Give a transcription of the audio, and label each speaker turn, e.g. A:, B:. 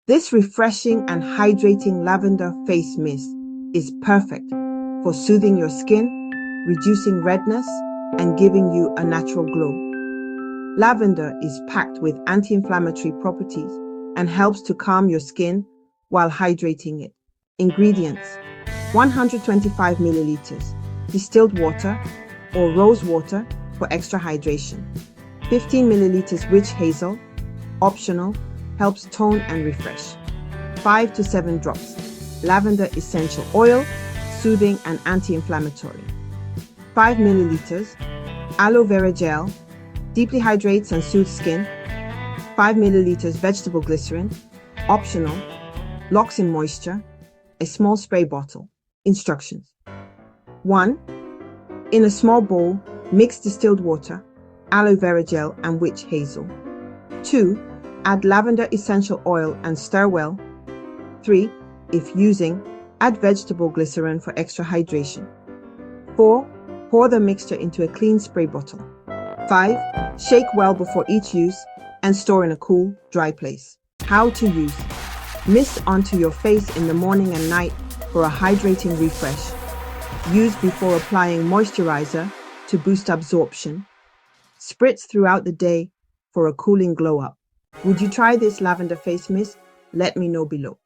A: This refreshing and hydrating lavender face mist is perfect for soothing your skin, reducing redness, and giving you a natural glow. Lavender is packed with anti-inflammatory properties and helps to calm your skin while hydrating it. Ingredients: 125 milliliters distilled water or rose water for extra hydration. 15 milliliters witch hazel, optional, helps tone and refresh. 5 to 7 drops lavender essential oil, soothing and anti-inflammatory. 5 milliliters aloe vera gel, deeply hydrates and soothes skin. 5 milliliters vegetable glycerin, optional, locks in moisture. A small spray bottle. Instructions: 1. In a small bowl, mix distilled water, aloe vera gel and witch hazel. 2. Add lavender essential oil and stir well. 3. If using, add vegetable glycerin for extra hydration. 4. Pour the mixture into a clean spray bottle. 5. Shake well before each use and store in a cool, dry place. How to use: mist onto your face in the morning and night for a hydrating refresh. Use before applying moisturizer to boost absorption. Spritz throughout the day for a cooling glow up. Would you try this lavender face mist? Let me know below.